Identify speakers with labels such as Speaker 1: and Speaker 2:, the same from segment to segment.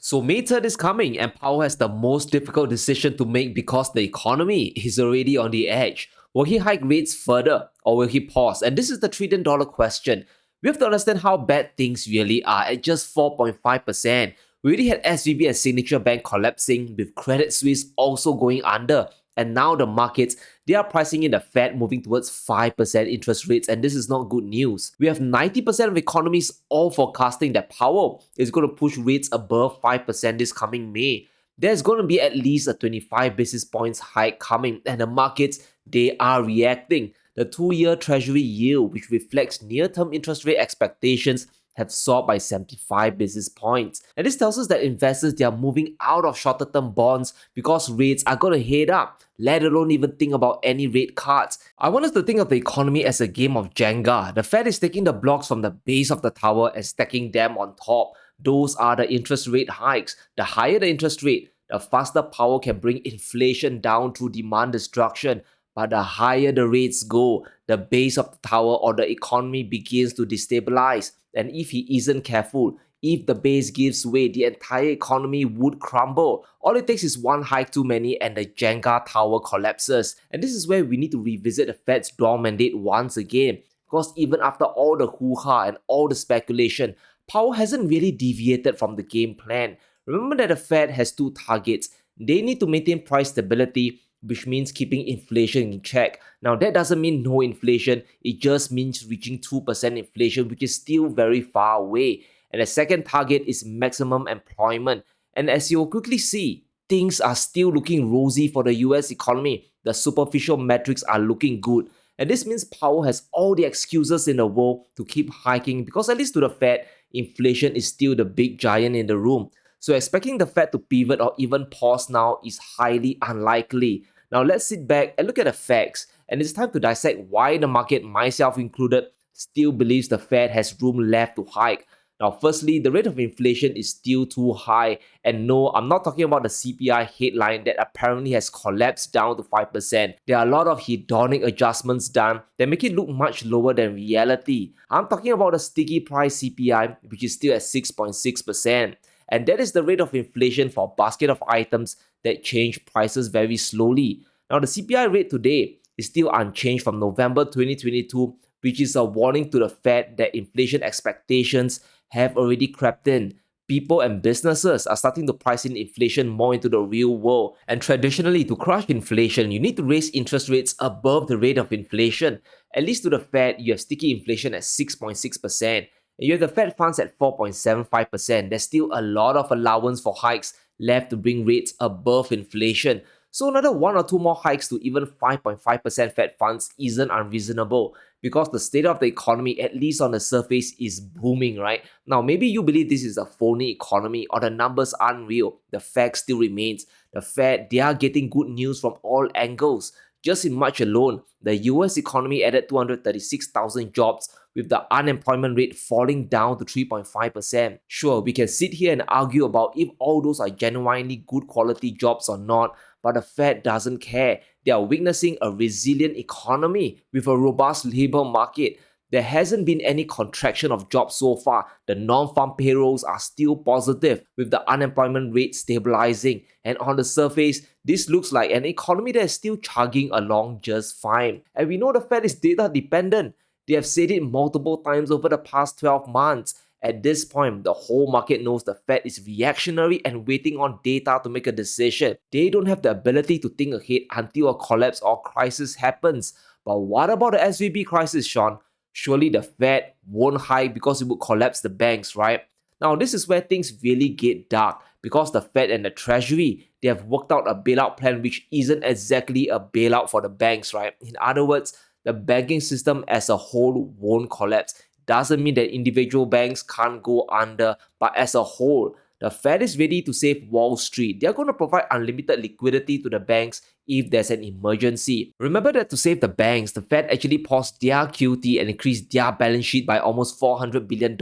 Speaker 1: So May 3rd is coming and Powell has the most difficult decision to make because the economy is already on the edge. Will he hike rates further or will he pause? And this is the $1 trillion question. We have to understand how bad things really are at just 4.5%. We already had SVB and Signature Bank collapsing with Credit Suisse also going under. And now the markets, they are pricing in the Fed moving towards 5% interest rates, and this is not good news. We have 90% of economists all forecasting that Powell is going to push rates above 5% this coming May. There's going to be at least a 25 basis points hike coming, and the markets, they are reacting. The 2-year Treasury yield, which reflects near-term interest rate expectations, have soared by 75 basis points. And this tells us that investors, they are moving out of shorter term bonds because rates are going to head up, let alone even think about any rate cuts. I want us to think of the economy as a game of Jenga. The Fed is taking the blocks from the base of the tower and stacking them on top. Those are the interest rate hikes. The higher the interest rate, the faster Powell can bring inflation down through demand destruction. But the higher the rates go, the base of the tower or the economy begins to destabilize. And if he isn't careful, if the base gives way, the entire economy would crumble. All it takes is one hike too many and the Jenga tower collapses. And this is where we need to revisit the Fed's door mandate once again. Because even after all the hoo-ha and all the speculation, Powell hasn't really deviated from the game plan. Remember that the Fed has two targets. They need to maintain price stability, which means keeping inflation in check. Now, that doesn't mean no inflation, it just means reaching 2% inflation, which is still very far away. And the second target is maximum employment. And as you'll quickly see, things are still looking rosy for the US economy. The superficial metrics are looking good. And this means Powell has all the excuses in the world to keep hiking because, at least to the Fed, inflation is still the big giant in the room. So expecting the Fed to pivot or even pause now is highly unlikely. Now let's sit back and look at the facts, and it's time to dissect why the market, myself included, still believes the Fed has room left to hike. Now firstly, the rate of inflation is still too high, and no, I'm not talking about the CPI headline that apparently has collapsed down to 5%. There are a lot of hedonic adjustments done that make it look much lower than reality. I'm talking about the sticky price CPI, which is still at 6.6%. And that is the rate of inflation for a basket of items that change prices very slowly. Now, the CPI rate today is still unchanged from November 2022, which is a warning to the Fed that inflation expectations have already crept in. People and businesses are starting to price in inflation more into the real world. And traditionally, to crush inflation, you need to raise interest rates above the rate of inflation. At least to the Fed, you have sticky inflation at 6.6%. And you have the Fed funds at 4.75%. There's still a lot of allowance for hikes left to bring rates above inflation. So another 1 or 2 more hikes to even 5.5% Fed funds isn't unreasonable because the state of the economy, at least on the surface, is booming, right? Now, maybe you believe this is a phony economy or the numbers aren't real. The fact still remains. The Fed, they are getting good news from all angles. Just in March alone, the US economy added 236,000 jobs, with the unemployment rate falling down to 3.5%. Sure, we can sit here and argue about if all those are genuinely good quality jobs or not, but the Fed doesn't care. They are witnessing a resilient economy with a robust labor market. There hasn't been any contraction of jobs so far. The non-farm payrolls are still positive, with the unemployment rate stabilizing. And on the surface, this looks like an economy that is still chugging along just fine. And we know the Fed is data dependent. They have said it multiple times over the past 12 months. At this point, the whole market knows the Fed is reactionary and waiting on data to make a decision. They don't have the ability to think ahead until a collapse or crisis happens. But what about the SVB crisis, Sean? Surely the Fed won't hike because it would collapse the banks, right? Now, this is where things really get dark because the Fed and the Treasury, they have worked out a bailout plan which isn't exactly a bailout for the banks, right? In other words, the banking system as a whole won't collapse. Doesn't mean that individual banks can't go under, but as a whole, the Fed is ready to save Wall Street. They're going to provide unlimited liquidity to the banks if there's an emergency. Remember that to save the banks, the Fed actually paused their QT and increased their balance sheet by almost $400 billion.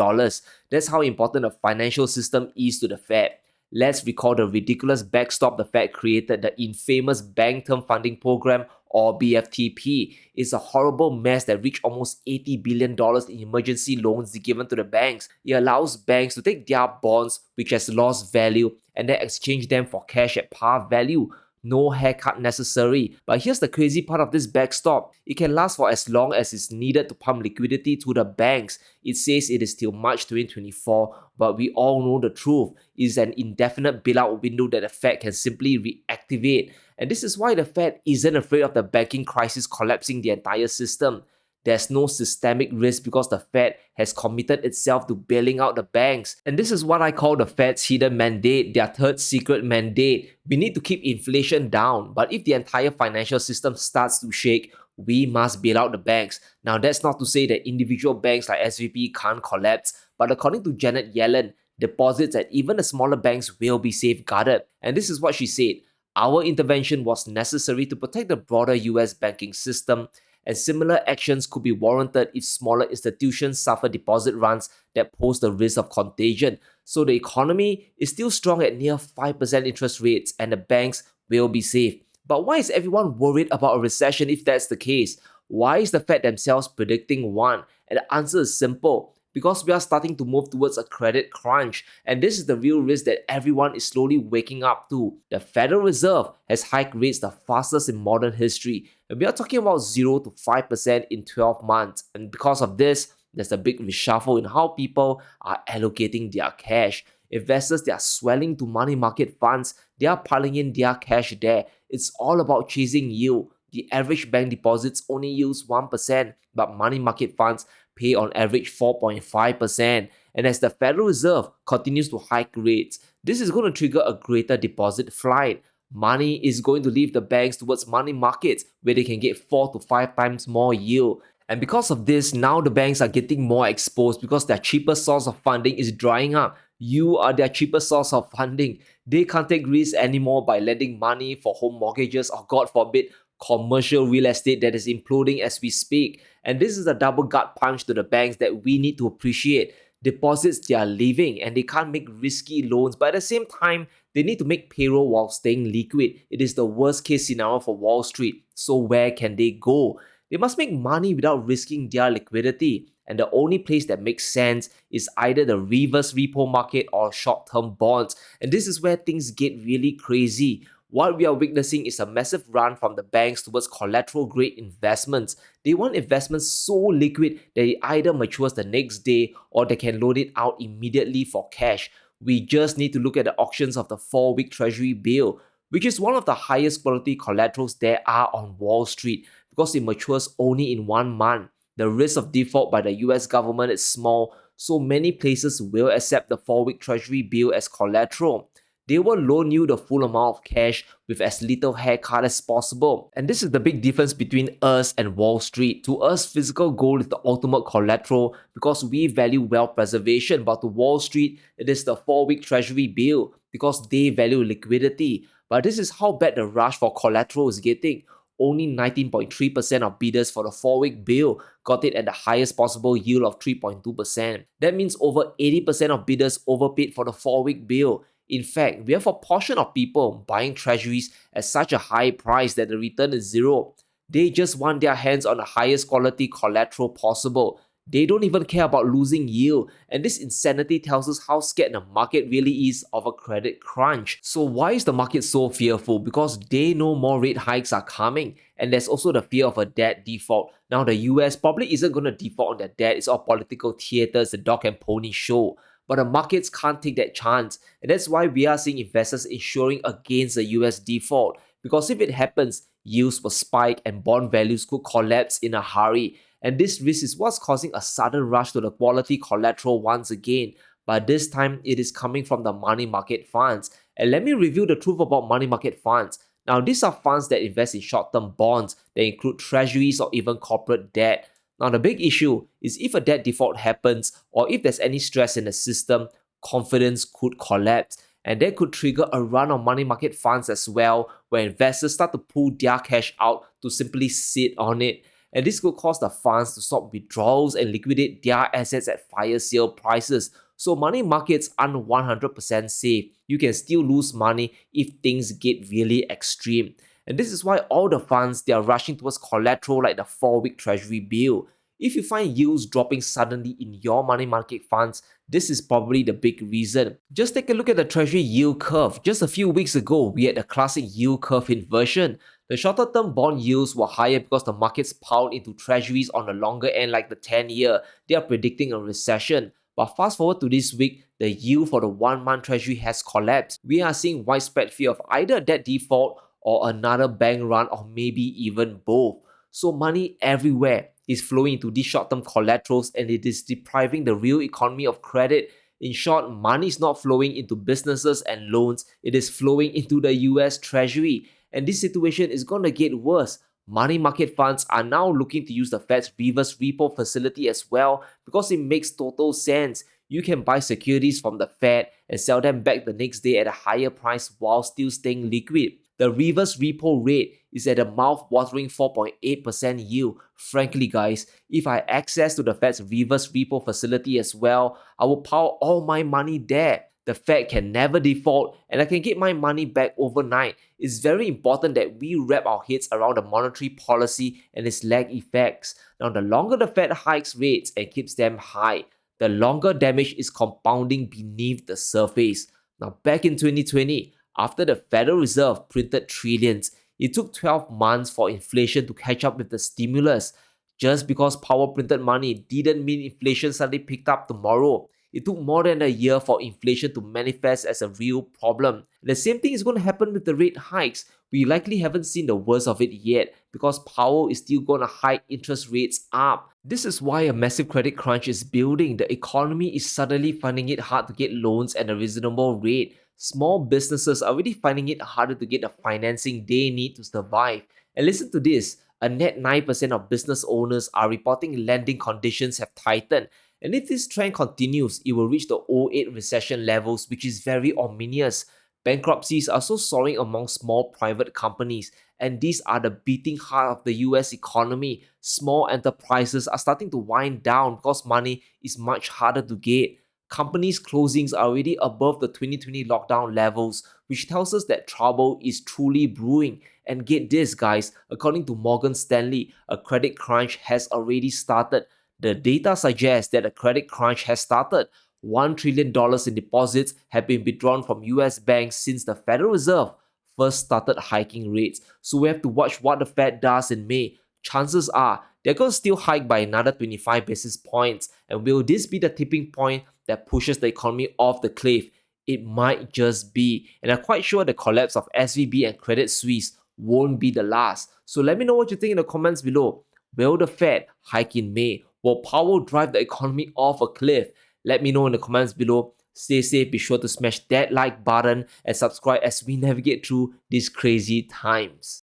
Speaker 1: That's how important the financial system is to the Fed. Let's recall the ridiculous backstop the Fed created, the infamous Bank Term Funding Program, or BFTP, is a horrible mess that reached almost $80 billion in emergency loans given to the banks. It allows banks to take their bonds, which has lost value, and then exchange them for cash at par value. No haircut necessary. But here's the crazy part of this backstop. It can last for as long as is needed to pump liquidity to the banks. It says it is till March 2024, but we all know the truth. It is an indefinite bailout window that the Fed can simply reactivate. And this is why the Fed isn't afraid of the banking crisis collapsing the entire system. There's no systemic risk because the Fed has committed itself to bailing out the banks. And this is what I call the Fed's hidden mandate, their third secret mandate. We need to keep inflation down, but if the entire financial system starts to shake, we must bail out the banks. Now, that's not to say that individual banks like SVB can't collapse, but according to Janet Yellen, deposits at even the smaller banks will be safeguarded. And this is what she said. Our intervention was necessary to protect the broader US banking system, and similar actions could be warranted if smaller institutions suffer deposit runs that pose the risk of contagion. So the economy is still strong at near 5% interest rates and the banks will be safe. But why is everyone worried about a recession if that's the case? Why is the Fed themselves predicting one? And the answer is simple. Because we are starting to move towards a credit crunch, and this is the real risk that everyone is slowly waking up to. The Federal Reserve has hiked rates the fastest in modern history, and we are talking about 0 to 5% in 12 months. And because of this, there's a big reshuffle in how people are allocating their cash. Investors, they are swelling to money market funds, they are piling in their cash there. It's all about chasing yield. The average bank deposits only yields 1%, but money market funds pay on average 4.5%. And as the Federal Reserve continues to hike rates, this is going to trigger a greater deposit flight. Money is going to leave the banks towards money markets where they can get 4 to 5 times more yield. And because of this, now the banks are getting more exposed because their cheapest source of funding is drying up. You are their cheapest source of funding. They can't take risks anymore by lending money for home mortgages or, God forbid, commercial real estate that is imploding as we speak. And this is a double gut punch to the banks that we need to appreciate. Deposits, they are leaving and they can't make risky loans, but at the same time, they need to make payroll while staying liquid. It is the worst case scenario for Wall Street. So where can they go? They must make money without risking their liquidity. And the only place that makes sense is either the reverse repo market or short-term bonds. And this is where things get really crazy. What we are witnessing is a massive run from the banks towards collateral-grade investments. They want investments so liquid that it either matures the next day or they can load it out immediately for cash. We just need to look at the auctions of the 4-week Treasury bill, which is one of the highest quality collaterals there are on Wall Street because it matures only in 1 month. The risk of default by the US government is small, so many places will accept the 4-week Treasury bill as collateral. They will loan you the full amount of cash with as little haircut as possible. And this is the big difference between us and Wall Street. To us, physical gold is the ultimate collateral because we value wealth preservation, but to Wall Street, it is the 4-week Treasury bill because they value liquidity. But this is how bad the rush for collateral is getting. Only 19.3% of bidders for the 4-week bill got it at the highest possible yield of 3.2%. That means over 80% of bidders overpaid for the 4-week bill. In fact, we have a portion of people buying treasuries at such a high price that the return is zero. They just want their hands on the highest quality collateral possible. They don't even care about losing yield, and this insanity tells us how scared the market really is of a credit crunch. So why is the market so fearful? Because they know more rate hikes are coming, and there's also the fear of a debt default. Now the US probably isn't going to default on their debt, it's all political theater, it's a dog and pony show. But the markets can't take that chance, and that's why we are seeing investors insuring against the US default. Because if it happens, yields will spike and bond values could collapse in a hurry. And this risk is what's causing a sudden rush to the quality collateral once again. But this time, it is coming from the money market funds. And let me reveal the truth about money market funds. Now, these are funds that invest in short-term bonds that include treasuries or even corporate debt. Now, the big issue is if a debt default happens or if there's any stress in the system, confidence could collapse. And that could trigger a run on money market funds as well, where investors start to pull their cash out to simply sit on it. And this could cause the funds to stop withdrawals and liquidate their assets at fire sale prices. So money markets aren't 100% safe. You can still lose money if things get really extreme. And this is why all the funds, they are rushing towards collateral like the 4-week treasury bill. If you find yields dropping suddenly in your money market funds, this is probably the big reason. Just take a look at the treasury yield curve. Just a few weeks ago, we had a classic yield curve inversion. The shorter term bond yields were higher because the markets piled into treasuries on the longer end like the 10-year. They are predicting a recession. But fast forward to this week, the yield for the 1-month treasury has collapsed. We are seeing widespread fear of either a debt default or another bank run, or maybe even both. So money everywhere is flowing into these short-term collaterals, and it is depriving the real economy of credit. In short, money is not flowing into businesses and loans, it is flowing into the US Treasury. And this situation is going to get worse. Money market funds are now looking to use the Fed's reverse repo facility as well, because it makes total sense. You can buy securities from the Fed and sell them back the next day at a higher price while still staying liquid. The reverse repo rate is at a mouth-watering 4.8% yield. Frankly guys, if I had access to the Fed's reverse repo facility as well, I would pile all my money there. The Fed can never default, and I can get my money back overnight. It's very important that we wrap our heads around the monetary policy and its lag effects. Now, the longer the Fed hikes rates and keeps them high, the longer damage is compounding beneath the surface. Now, back in 2020, after the Federal Reserve printed trillions, it took 12 months for inflation to catch up with the stimulus. Just because Powell printed money didn't mean inflation suddenly picked up tomorrow. It took more than a year for inflation to manifest as a real problem. The same thing is going to happen with the rate hikes. We likely haven't seen the worst of it yet because Powell is still going to hike interest rates up. This is why a massive credit crunch is building. The economy is suddenly finding it hard to get loans at a reasonable rate. Small businesses are already finding it harder to get the financing they need to survive. And listen to this, a net 9% of business owners are reporting lending conditions have tightened. And if this trend continues, it will reach the '08 recession levels, which is very ominous. Bankruptcies are also soaring among small private companies, and these are the beating heart of the US economy. Small enterprises are starting to wind down because money is much harder to get. Companies' closings are already above the 2020 lockdown levels, which tells us that trouble is truly brewing. And get this, guys, according to Morgan Stanley, a credit crunch has already started. The data suggests that a credit crunch has started. $1 trillion in deposits have been withdrawn from US banks since the Federal Reserve first started hiking rates. So we have to watch what the Fed does in May. Chances are they're going to still hike by another 25 basis points. And will this be the tipping point that pushes the economy off the cliff? It might just be. And I'm quite sure the collapse of SVB and Credit Suisse won't be the last. So let me know what you think in the comments below. Will the Fed hike in May? Will Powell drive the economy off a cliff? Let me know in the comments below. Stay safe, be sure to smash that like button and subscribe as we navigate through these crazy times.